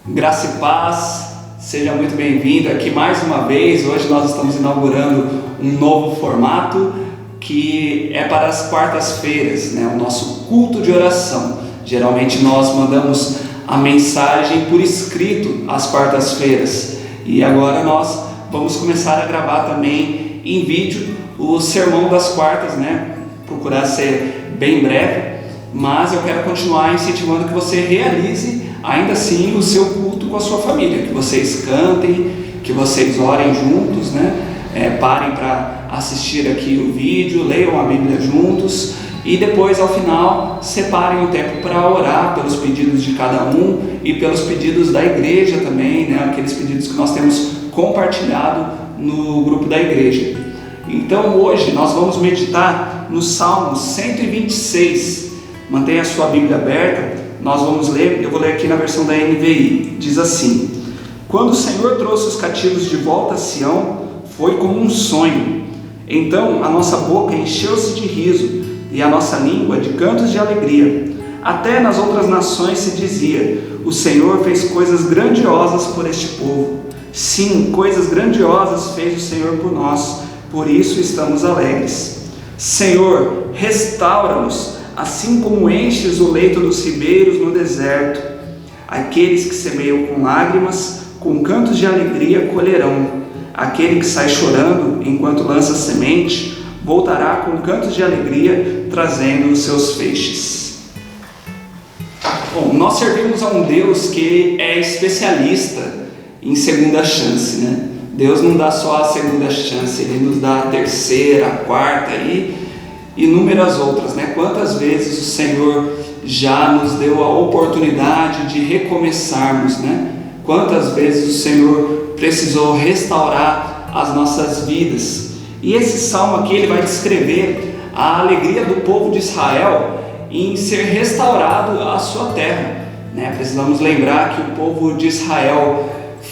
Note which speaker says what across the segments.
Speaker 1: Graça e paz, seja muito bem-vindo aqui mais uma vez. Hoje nós estamos inaugurando um novo formato que é para as quartas-feiras, né? O nosso culto de oração. Geralmente nós mandamos a mensagem por escrito às quartas-feiras e agora nós vamos começar a gravar também em vídeo o sermão das quartas, né? Procurar ser bem breve, mas eu quero continuar incentivando que você realize ainda assim o seu culto com a sua família, que vocês cantem, que vocês orem juntos, né? Parem para assistir aqui o vídeo, leiam a Bíblia juntos e depois ao final separem o tempo para orar pelos pedidos de cada um e pelos pedidos da igreja também, né? Aqueles pedidos que nós temos compartilhado no grupo da igreja. Então hoje nós vamos meditar no Salmo 126. Mantenha a sua Bíblia aberta. Nós vamos ler, eu vou ler aqui na versão da NVI, diz assim: quando o Senhor trouxe os cativos de volta a Sião, foi como um sonho. Então a nossa boca encheu-se de riso e a nossa língua de cantos de alegria. Até nas outras nações se dizia: o Senhor fez coisas grandiosas por este povo. Sim, coisas grandiosas fez o Senhor por nós, por isso estamos alegres. Senhor, restaura-nos, assim como enches o leito dos ribeiros no deserto. Aqueles que semeiam com lágrimas, com cantos de alegria colherão. Aquele que sai chorando enquanto lança semente, voltará com cantos de alegria, trazendo os seus feixes. Bom, nós servimos a um Deus que é especialista em segunda chance, né? Deus não dá só a segunda chance, Ele nos dá a terceira, a quarta e inúmeras outras, né? Quantas vezes o Senhor já nos deu a oportunidade de recomeçarmos, né? Quantas vezes o Senhor precisou restaurar as nossas vidas. E esse salmo aqui ele vai descrever a alegria do povo de Israel em ser restaurado a sua terra, né? Precisamos lembrar que o povo de Israel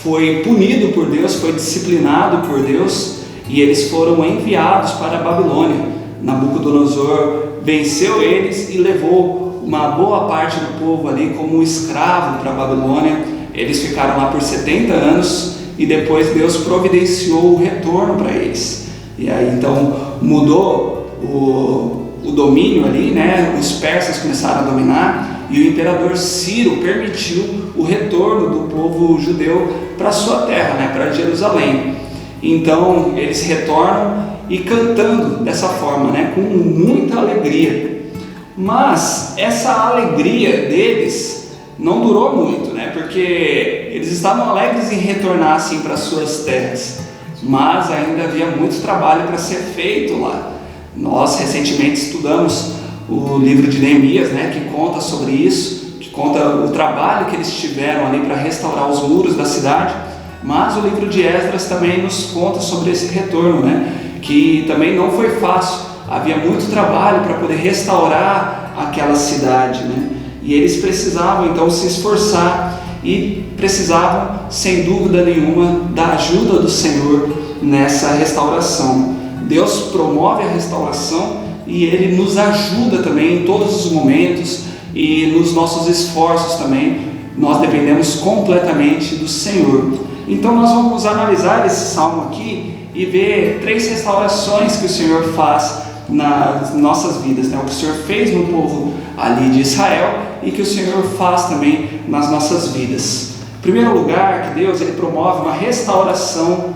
Speaker 1: foi punido por Deus, foi disciplinado por Deus e eles foram enviados para a Babilônia. Nabucodonosor venceu eles e levou uma boa parte do povo ali como escravo para a Babilônia. Eles ficaram lá por 70 anos e depois Deus providenciou o retorno para eles. E aí então mudou o domínio ali, né? Os persas começaram a dominar e o imperador Ciro permitiu o retorno do povo judeu para a sua terra, né? Para Jerusalém. Então eles retornam e cantando dessa forma, né? Com muita alegria. Mas essa alegria deles não durou muito, né? Porque eles estavam alegres em retornar assim para suas terras, mas ainda havia muito trabalho para ser feito lá. Nós recentemente estudamos o livro de Neemias, né? Que conta sobre isso, que conta o trabalho que eles tiveram ali para restaurar os muros da cidade. Mas o livro de Esdras também nos conta sobre esse retorno, né? Que também não foi fácil, havia muito trabalho para poder restaurar aquela cidade, né? E eles precisavam então se esforçar e precisavam, sem dúvida nenhuma, da ajuda do Senhor nessa restauração. Deus promove a restauração e Ele nos ajuda também em todos os momentos e nos nossos esforços também. Nós dependemos completamente do Senhor. Então nós vamos analisar esse salmo aqui e ver 3 restaurações que o Senhor faz nas nossas vidas, né? O que o Senhor fez no povo ali de Israel e que o Senhor faz também nas nossas vidas. Em primeiro lugar, que Deus ele promove uma restauração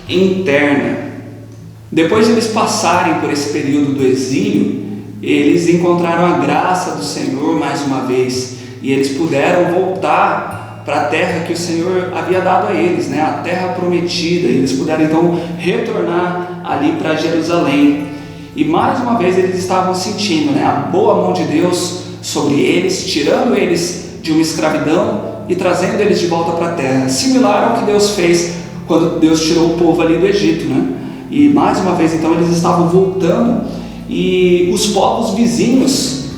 Speaker 1: interna. Depois de eles passarem por esse período do exílio, eles encontraram a graça do Senhor mais uma vez e eles puderam voltar para a terra que o Senhor havia dado a eles, né? A terra prometida. E eles puderam então retornar ali para Jerusalém. E mais uma vez eles estavam sentindo, né, a boa mão de Deus sobre eles, tirando eles de uma escravidão e trazendo eles de volta para a terra, similar ao que Deus fez quando Deus tirou o povo ali do Egito, né? E mais uma vez então eles estavam voltando e os povos vizinhos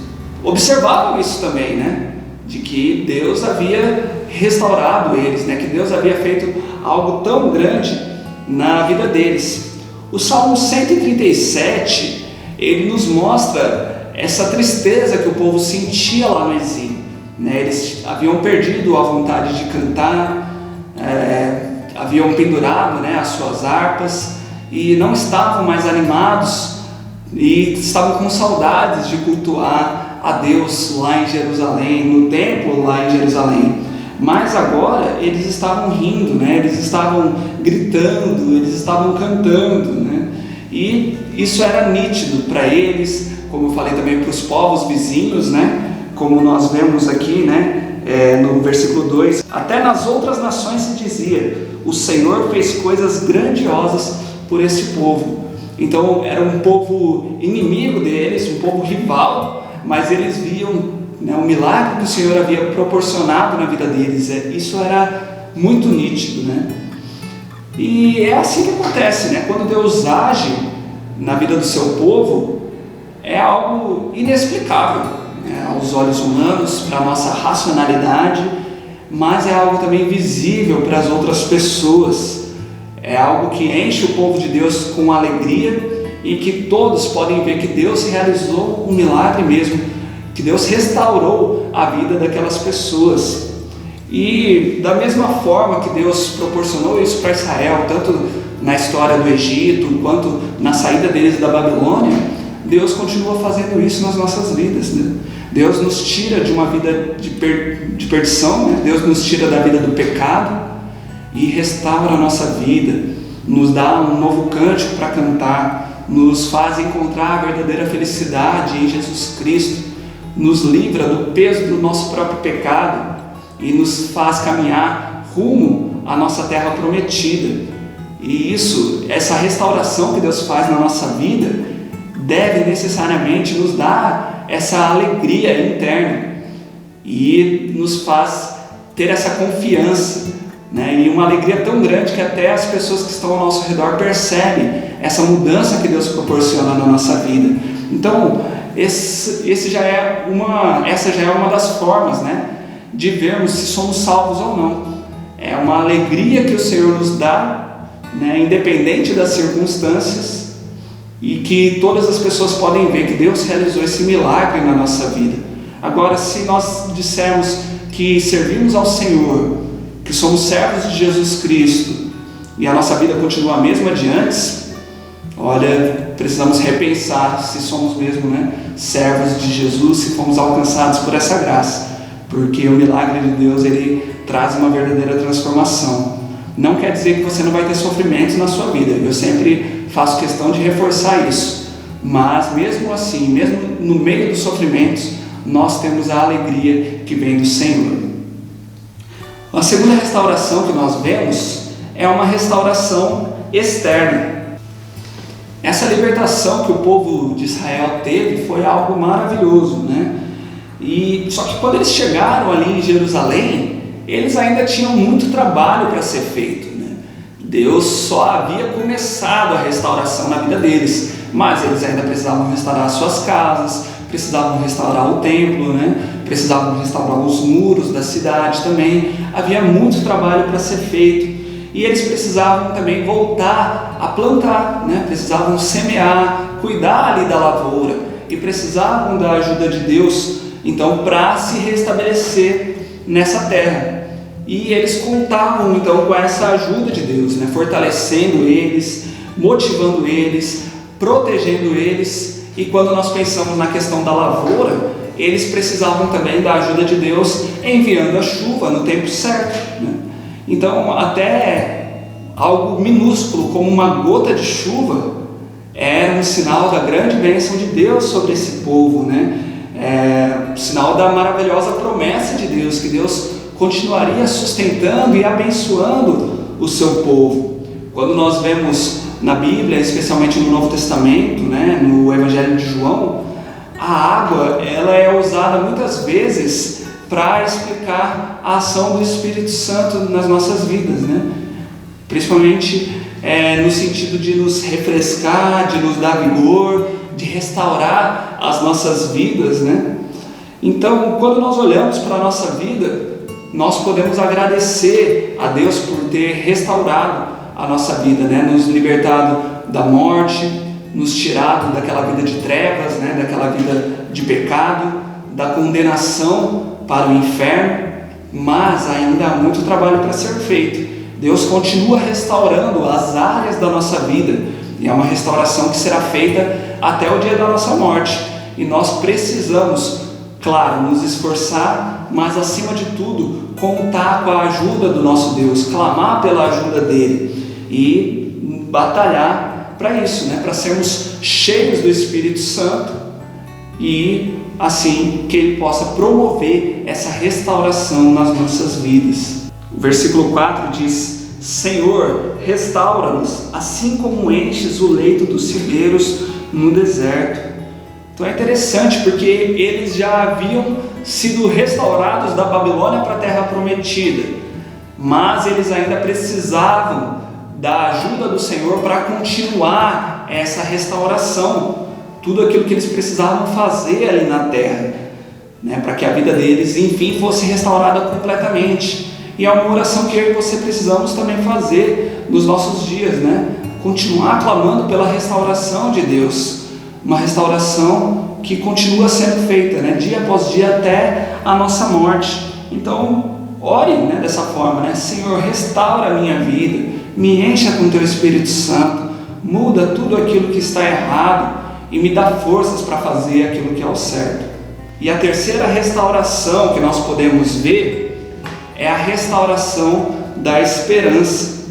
Speaker 1: observavam isso também, né? De que Deus havia restaurado eles, né? Que Deus havia feito algo tão grande na vida deles. O Salmo 137, ele nos mostra essa tristeza que o povo sentia lá no exílio, né? Eles haviam perdido a vontade de cantar, haviam pendurado, né, as suas harpas e não estavam mais animados e estavam com saudades de cultuar a Deus lá em Jerusalém, no templo lá em Jerusalém. Mas agora eles estavam rindo, né? Eles estavam gritando, eles estavam cantando, né? E isso era nítido para eles, como eu falei também para os povos vizinhos, né? Como nós vemos aqui, né? No versículo 2, até nas outras nações se dizia: o Senhor fez coisas grandiosas por esse povo. Então era um povo inimigo deles, um povo rival, mas eles viam, né, o milagre que o Senhor havia proporcionado na vida deles. Isso era muito nítido, né? E é assim que acontece, né? Quando Deus age na vida do seu povo, é algo inexplicável, né, aos olhos humanos, para a nossa racionalidade, mas é algo também visível para as outras pessoas. É algo que enche o povo de Deus com alegria e que todos podem ver que Deus realizou um milagre mesmo, que Deus restaurou a vida daquelas pessoas. E da mesma forma que Deus proporcionou isso para Israel, tanto na história do Egito quanto na saída deles da Babilônia, Deus continua fazendo isso nas nossas vidas, né? Deus nos tira de uma vida de perdição, né? Deus nos tira da vida do pecado e restaura a nossa vida, nos dá um novo cântico para cantar, nos faz encontrar a verdadeira felicidade em Jesus Cristo, nos livra do peso do nosso próprio pecado e nos faz caminhar rumo à nossa terra prometida. E essa restauração que Deus faz na nossa vida deve necessariamente nos dar essa alegria interna e nos faz ter essa confiança, né? E uma alegria tão grande que até as pessoas que estão ao nosso redor percebem essa mudança que Deus proporciona na nossa vida. Então, essa já é uma das formas, né, de vermos se somos salvos ou não. É uma alegria que o Senhor nos dá, né, independente das circunstâncias, e que todas as pessoas podem ver que Deus realizou esse milagre na nossa vida. Agora, se nós dissermos que servimos ao Senhor, que somos servos de Jesus Cristo e a nossa vida continua a mesma de antes, olha, precisamos repensar se somos mesmo, né, servos de Jesus, se fomos alcançados por essa graça, porque o milagre de Deus, ele traz uma verdadeira transformação. Não quer dizer que você não vai ter sofrimentos na sua vida, eu sempre faço questão de reforçar isso, mas mesmo assim, mesmo no meio dos sofrimentos, nós temos a alegria que vem do Senhor. A segunda restauração que nós vemos é uma restauração externa. Essa libertação que o povo de Israel teve foi algo maravilhoso, né? Só que quando eles chegaram ali em Jerusalém, eles ainda tinham muito trabalho para ser feito, né? Deus só havia começado a restauração na vida deles, mas eles ainda precisavam restaurar as suas casas, precisavam restaurar o templo, né? Precisavam restaurar os muros da cidade também. Havia muito trabalho para ser feito e eles precisavam também voltar a plantar, né? Precisavam semear, cuidar ali da lavoura e precisavam da ajuda de Deus, então, para se restabelecer nessa terra. E eles contavam então com essa ajuda de Deus, né? Fortalecendo eles, motivando eles, protegendo eles. E quando nós pensamos na questão da lavoura, eles precisavam também da ajuda de Deus enviando a chuva no tempo certo, né? Então, até algo minúsculo como uma gota de chuva era um sinal da grande bênção de Deus sobre esse povo, né? Um sinal da maravilhosa promessa de Deus, que Deus continuaria sustentando e abençoando o seu povo. Quando nós vemos na Bíblia, especialmente no Novo Testamento, né, no Evangelho de João, a água ela é usada muitas vezes para explicar a ação do Espírito Santo nas nossas vidas, né? Principalmente no sentido de nos refrescar, de nos dar vigor, de restaurar as nossas vidas, né? Então, quando nós olhamos para a nossa vida, nós podemos agradecer a Deus por ter restaurado a nossa vida, né? Nos libertado da morte, nos tirado daquela vida de trevas, né? Daquela vida de pecado, da condenação para o inferno, mas ainda há muito trabalho para ser feito. Deus continua restaurando as áreas da nossa vida, e é uma restauração que será feita até o dia da nossa morte. E nós precisamos, claro, nos esforçar, mas acima de tudo, contar com a ajuda do nosso Deus, clamar pela ajuda dele e batalhar para isso, né? Para sermos cheios do Espírito Santo e assim que ele possa promover essa restauração nas nossas vidas. O versículo 4 diz: Senhor, restaura-nos, assim como enches o leito dos ribeiros no deserto. Então é interessante porque eles já haviam sido restaurados da Babilônia para a terra prometida, mas eles ainda precisavam da ajuda do Senhor para continuar essa restauração, tudo aquilo que eles precisavam fazer ali na terra, né, para que a vida deles enfim fosse restaurada completamente. E é uma oração que eu e você precisamos também fazer nos nossos dias, né? Continuar clamando pela restauração de Deus, uma restauração que continua sendo feita, né? Dia após dia até a nossa morte. Então, ore, né, dessa forma, né? Senhor, restaura a minha vida, me encha com teu Espírito Santo, muda tudo aquilo que está errado e me dá forças para fazer aquilo que é o certo. E a terceira restauração que nós podemos ver é a restauração da esperança,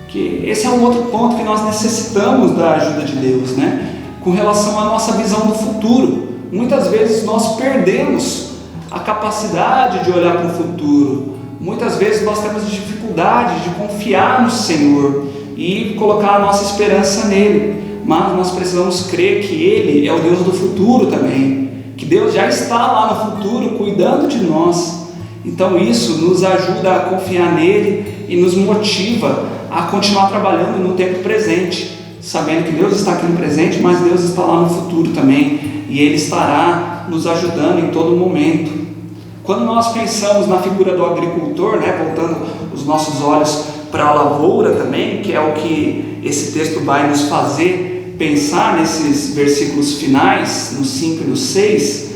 Speaker 1: que esse é um outro ponto que nós necessitamos da ajuda de Deus, né? Com relação à nossa visão do futuro. Muitas vezes nós perdemos a capacidade de olhar para o futuro, muitas vezes nós temos dificuldade de confiar no Senhor e colocar a nossa esperança nele, mas nós precisamos crer que Ele é o Deus do futuro também, que Deus já está lá no futuro cuidando de nós. Então isso nos ajuda a confiar nele e nos motiva a continuar trabalhando no tempo presente, sabendo que Deus está aqui no presente, mas Deus está lá no futuro também, e Ele estará nos ajudando em todo momento. Quando nós pensamos na figura do agricultor, né, voltando os nossos olhos para a lavoura também, que é o que esse texto vai nos fazer pensar nesses versículos finais, no 5 e no 6,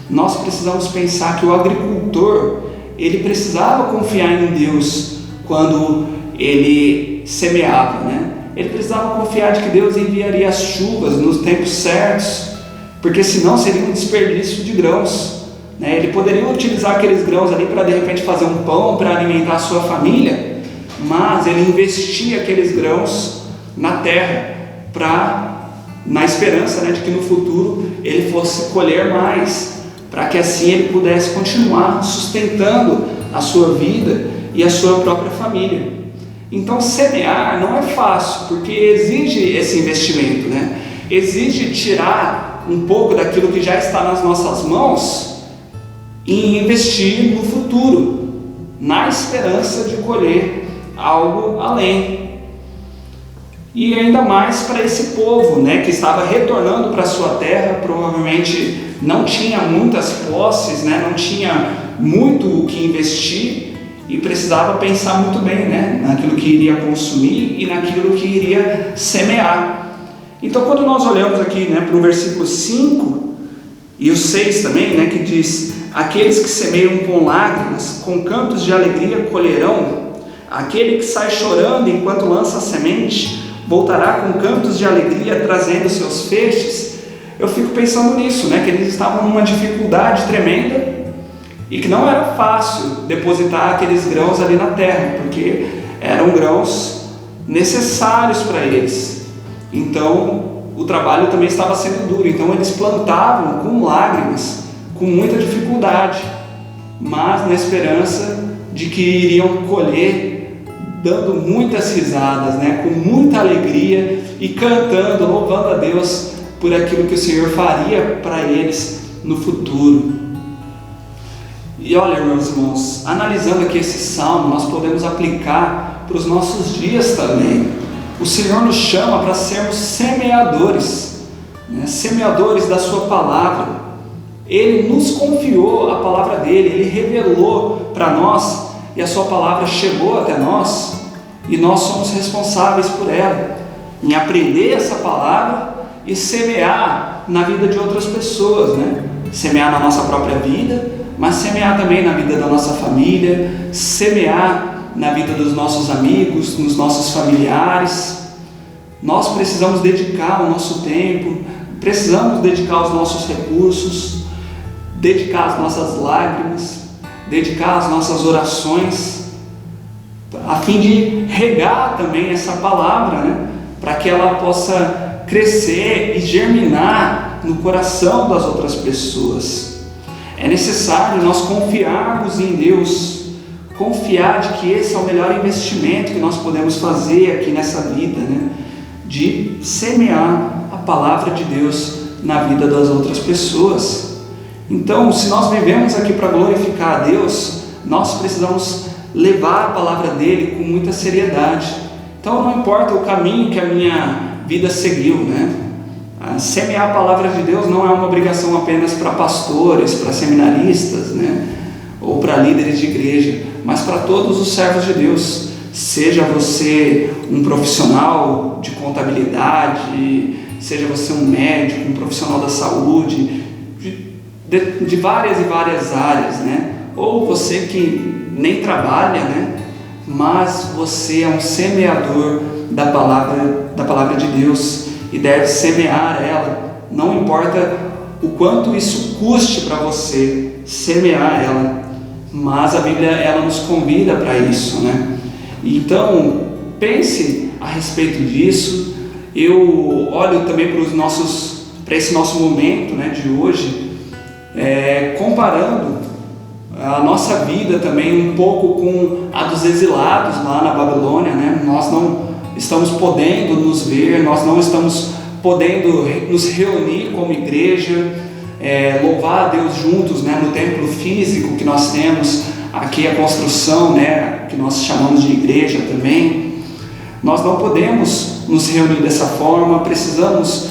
Speaker 1: nós precisamos pensar que o agricultor, ele precisava confiar em Deus quando ele semeava, né? Ele precisava confiar de que Deus enviaria as chuvas nos tempos certos, porque senão seria um desperdício de grãos, né? Ele poderia utilizar aqueles grãos ali para de repente fazer um pão, para alimentar a sua família, mas ele investia aqueles grãos na terra, na esperança, né, de que no futuro ele fosse colher mais, para que assim ele pudesse continuar sustentando a sua vida e a sua própria família. Então semear não é fácil, porque exige esse investimento, né? Exige tirar um pouco daquilo que já está nas nossas mãos e investir no futuro, na esperança de colher algo além. E ainda mais para esse povo, né, que estava retornando para a sua terra, provavelmente não tinha muitas posses, né, não tinha muito o que investir e precisava pensar muito bem, né, naquilo que iria consumir e naquilo que iria semear. Então, quando nós olhamos aqui, né, para o versículo 5 e o 6 também, né, que diz: aqueles que semeiam com lágrimas, com cantos de alegria colherão, aquele que sai chorando enquanto lança a semente, voltará com cantos de alegria trazendo seus feixes. Eu fico pensando nisso, né? Que eles estavam numa dificuldade tremenda e que não era fácil depositar aqueles grãos ali na terra, porque eram grãos necessários para eles. Então o trabalho também estava sendo duro. Então eles plantavam com lágrimas, com muita dificuldade, mas na esperança de que iriam colher dando muitas risadas, né, com muita alegria e cantando, louvando a Deus por aquilo que o Senhor faria para eles no futuro. E olha, meus irmãos, analisando aqui esse salmo, nós podemos aplicar para os nossos dias também. O Senhor nos chama para sermos semeadores, né, semeadores da sua palavra. Ele nos confiou a palavra dele, ele revelou para nós, e a sua palavra chegou até nós, e nós somos responsáveis por ela, em aprender essa palavra e semear na vida de outras pessoas, né? Semear na nossa própria vida, mas semear também na vida da nossa família, semear na vida dos nossos amigos, nos nossos familiares. Nós precisamos dedicar o nosso tempo, precisamos dedicar os nossos recursos, dedicar as nossas lágrimas, dedicar as nossas orações, a fim de regar também essa palavra, né? Para que ela possa crescer e germinar no coração das outras pessoas. É necessário nós confiarmos em Deus, confiar de que esse é o melhor investimento que nós podemos fazer aqui nessa vida, né? De semear a palavra de Deus na vida das outras pessoas. Então, se nós vivemos aqui para glorificar a Deus, nós precisamos levar a palavra dele com muita seriedade. Então, não importa o caminho que a minha vida seguiu, né? Semear a palavra de Deus não é uma obrigação apenas para pastores, para seminaristas, né? Ou para líderes de igreja, mas para todos os servos de Deus. Seja você um profissional de contabilidade, seja você um médico, um profissional da saúde, de várias e várias áreas, né? Ou você que nem trabalha, né? Mas você é um semeador da palavra de Deus e deve semear ela, não importa o quanto isso custe para você semear ela, mas a Bíblia ela nos convida para isso, né? Então pense a respeito disso. Eu olho também para esse nosso momento, né, de hoje, comparando a nossa vida também um pouco com a dos exilados lá na Babilônia, né? Nós não estamos podendo nos ver, nós não estamos podendo nos reunir como igreja, louvar a Deus juntos, né, no templo físico que nós temos aqui, a construção, né, que nós chamamos de igreja também. Nós não podemos nos reunir dessa forma, precisamos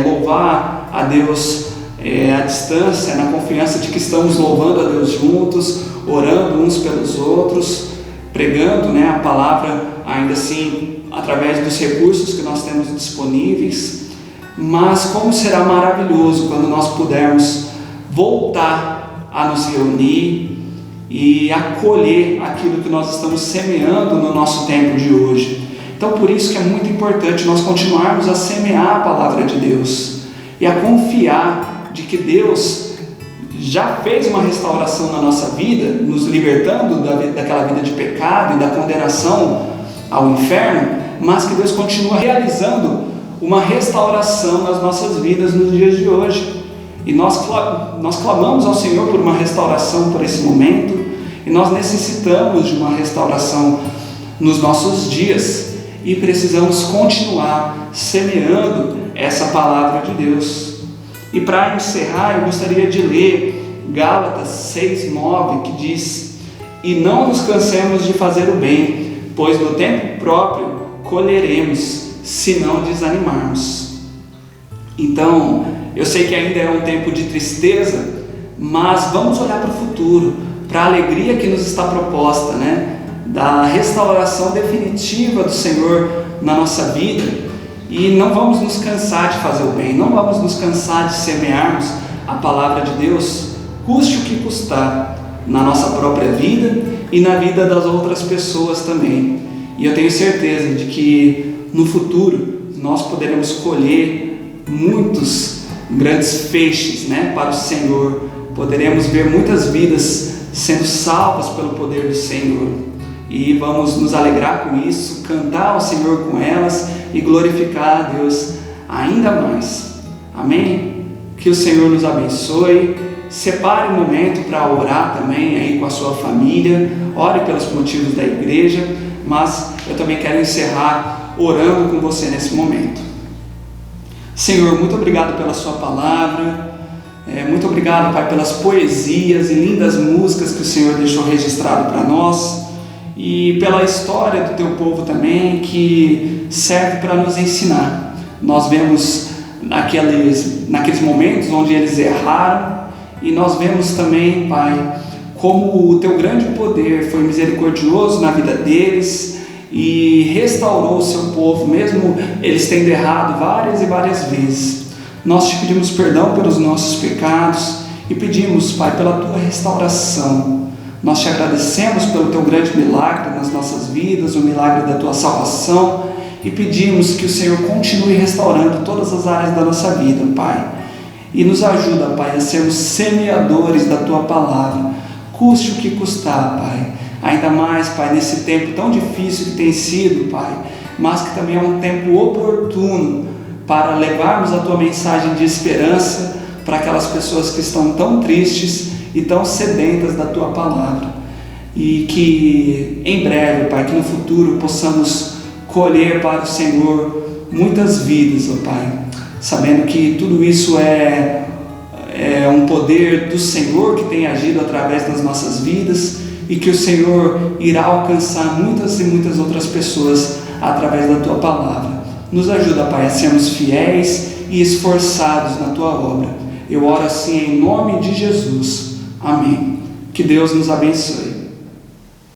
Speaker 1: louvar a Deus à distância, na confiança de que estamos louvando a Deus juntos, orando uns pelos outros, pregando, né, a palavra ainda assim através dos recursos que nós temos disponíveis. Mas como será maravilhoso quando nós pudermos voltar a nos reunir e acolher aquilo que nós estamos semeando no nosso tempo de hoje. Então por isso que é muito importante nós continuarmos a semear a palavra de Deus e a confiar de que Deus já fez uma restauração na nossa vida, nos libertando daquela vida de pecado e da condenação ao inferno, mas que Deus continua realizando uma restauração nas nossas vidas nos dias de hoje. E nós clamamos ao Senhor por uma restauração por esse momento, e nós necessitamos de uma restauração nos nossos dias, e precisamos continuar semeando essa palavra de Deus. E para encerrar, eu gostaria de ler Gálatas 6:9, que diz: e não nos cansemos de fazer o bem, pois no tempo próprio colheremos, se não desanimarmos. Então, eu sei que ainda é um tempo de tristeza, mas vamos olhar para o futuro, para a alegria que nos está proposta, né? Da restauração definitiva do Senhor na nossa vida. E não vamos nos cansar de fazer o bem, não vamos nos cansar de semearmos a palavra de Deus, custe o que custar, na nossa própria vida e na vida das outras pessoas também. E eu tenho certeza de que no futuro nós poderemos colher muitos grandes feixes, né, para o Senhor. Poderemos ver muitas vidas sendo salvas pelo poder do Senhor. E vamos nos alegrar com isso, cantar ao Senhor com elas e glorificar a Deus ainda mais. Amém? Que o Senhor nos abençoe. Separe um momento para orar também aí com a sua família. Ore pelos motivos da igreja. Mas eu também quero encerrar orando com você nesse momento. Senhor, muito obrigado pela sua palavra. Muito obrigado, Pai, pelas poesias e lindas músicas que o Senhor deixou registrado para nós. E pela história do teu povo também, que serve para nos ensinar. Nós vemos naqueles momentos onde eles erraram, e nós vemos também, Pai, como o teu grande poder foi misericordioso na vida deles e restaurou o seu povo, mesmo eles tendo errado várias e várias vezes. Nós te pedimos perdão pelos nossos pecados e pedimos, Pai, pela tua restauração. Nós te agradecemos pelo teu grande milagre nas nossas vidas, o milagre da tua salvação, e pedimos que o Senhor continue restaurando todas as áreas da nossa vida, Pai. E nos ajuda, Pai, a sermos semeadores da tua palavra, custe o que custar, Pai. Ainda mais, Pai, nesse tempo tão difícil que tem sido, Pai, mas que também é um tempo oportuno para levarmos a tua mensagem de esperança para aquelas pessoas que estão tão tristes e tão sedentas da tua palavra. E que em breve, Pai, que no futuro possamos colher para o Senhor muitas vidas, ó Pai, sabendo que tudo isso é um poder do Senhor que tem agido através das nossas vidas, e que o Senhor irá alcançar muitas e muitas outras pessoas através da tua palavra. Nos ajuda, Pai, a sermos fiéis e esforçados na tua obra. Eu oro assim em nome de Jesus. Amém. Que Deus nos abençoe.